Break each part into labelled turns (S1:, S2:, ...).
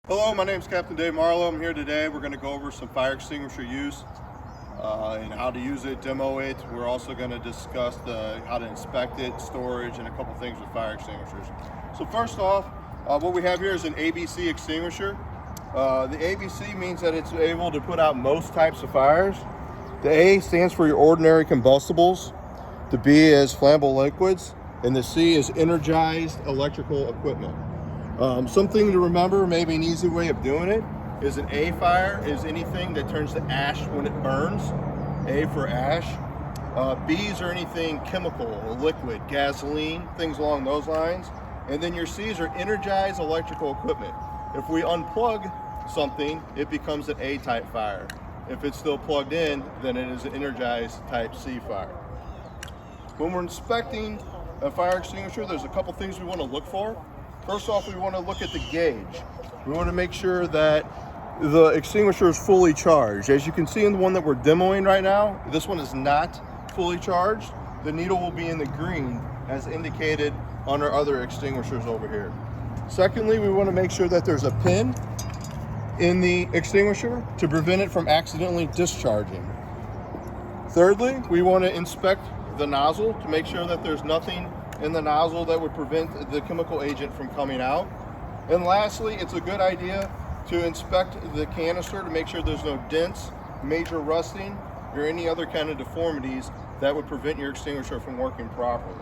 S1: Hello, my name is Captain Dave Marlowe. I'm here today. We're going to go over some fire extinguisher use and how to use it, demo it. We're also going to discuss how to inspect it, storage, and a couple things with fire extinguishers. So first off, what we have here is an ABC extinguisher. The ABC means that it's able to put out most types of fires. The A stands for your ordinary combustibles. The B is flammable liquids, and the C is energized electrical equipment. Something to remember, maybe an easy way of doing it, is an A fire is anything that turns to ash when it burns. A for ash. B's are anything chemical or liquid, gasoline, things along those lines. And then your C's are energized electrical equipment. If we unplug something, it becomes an A type fire. If it's still plugged in, then it is an energized type C fire. When we're inspecting a fire extinguisher, there's a couple things we want to look for. First off, we want to look at the gauge. We want to make sure that the extinguisher is fully charged. As you can see in the one that we're demoing right now, this one is not fully charged. The needle will be in the green as indicated on our other extinguishers over here. Secondly, we want to make sure that there's a pin in the extinguisher to prevent it from accidentally discharging. Thirdly, we want to inspect the nozzle to make sure that there's nothing in the nozzle that would prevent the chemical agent from coming out. And lastly, it's a good idea to inspect the canister to make sure there's no dents, major rusting, or any other kind of deformities that would prevent your extinguisher from working properly.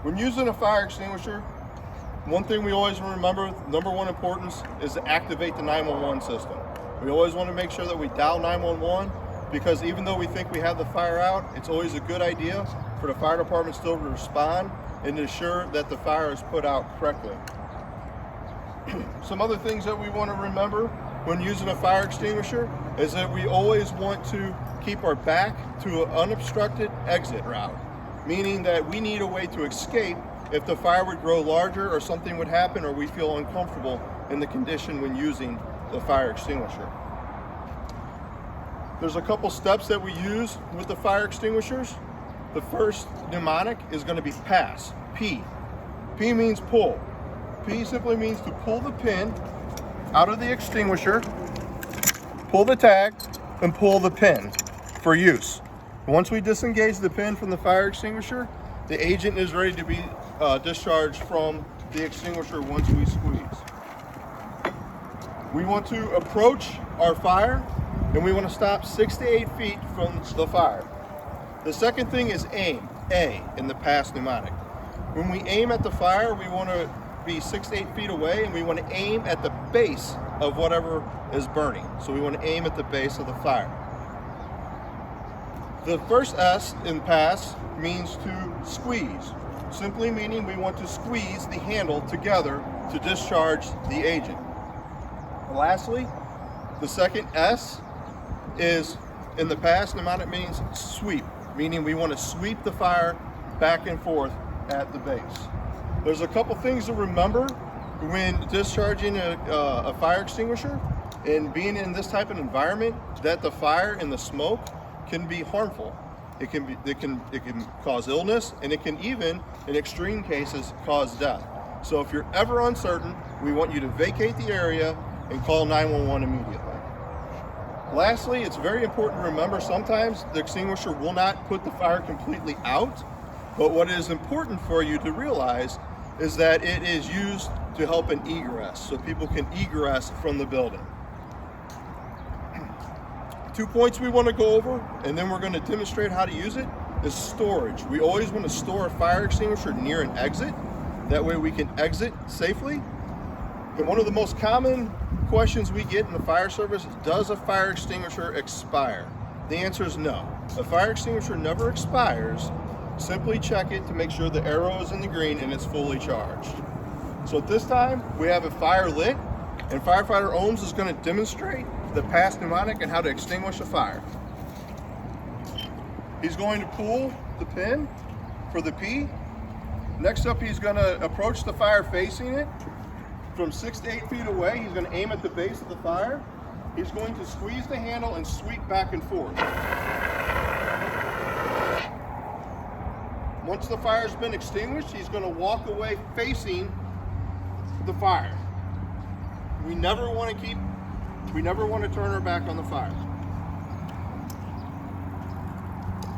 S1: When using a fire extinguisher, one thing we always remember, number one importance, is to activate the 911 system. We always want to make sure that we dial 911, because even though we think we have the fire out, it's always a good idea for the fire department still to respond and ensure that the fire is put out correctly. Some other things that we want to remember when using a fire extinguisher is that we always want to keep our back to an unobstructed exit route, meaning that we need a way to escape if the fire would grow larger or something would happen or we feel uncomfortable in the condition when using the fire extinguisher. There's a couple steps that we use with the fire extinguishers. The first mnemonic is going to be pass, P. P means pull. P simply means to pull the pin out of the extinguisher, pull the tag, and pull the pin for use. Once we disengage the pin from the fire extinguisher, the agent is ready to be discharged from the extinguisher once we squeeze. We want to approach our fire, and we want to stop 6 to 8 feet from the fire. The second thing is aim, A, in the pass mnemonic. When we aim at the fire, we want to be 6 to 8 feet away, and we want to aim at the base of whatever is burning. So we want to aim at the base of the fire. The first S in pass means to squeeze, simply meaning we want to squeeze the handle together to discharge the agent. Lastly, the second S is in the pass mnemonic means sweep, meaning we want to sweep the fire back and forth at the base. There's a couple things to remember when discharging a fire extinguisher and being in this type of environment, that the fire and the smoke can be harmful. It can cause illness, and it can even, in extreme cases, cause death. So if you're ever uncertain, we want you to vacate the area and call 911 immediately. Lastly, it's very important to remember sometimes the extinguisher will not put the fire completely out, but what is important for you to realize is that it is used to help an egress, so people can egress from the building. 2 points we want to go over, and then we're going to demonstrate how to use it, is storage. We always want to store a fire extinguisher near an exit. That way we can exit safely. And one of the most common questions we get in the fire service is, does a fire extinguisher expire? The answer is no. A fire extinguisher never expires. Simply check it to make sure the arrow is in the green and it's fully charged. So at this time, we have a fire lit, and Firefighter Ohms is going to demonstrate the pass mnemonic and how to extinguish a fire. He's going to pull the pin for the P. Next up, he's going to approach the fire facing it. From 6 to 8 feet away, he's going to aim at the base of the fire. He's going to squeeze the handle and sweep back and forth. Once the fire's been extinguished, he's going to walk away facing the fire. We never want to turn our back on the fire.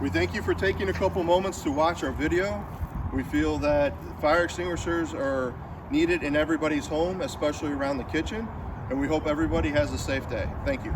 S1: We thank you for taking a couple moments to watch our video. We feel that fire extinguishers are needed in everybody's home, especially around the kitchen, and we hope everybody has a safe day. Thank you.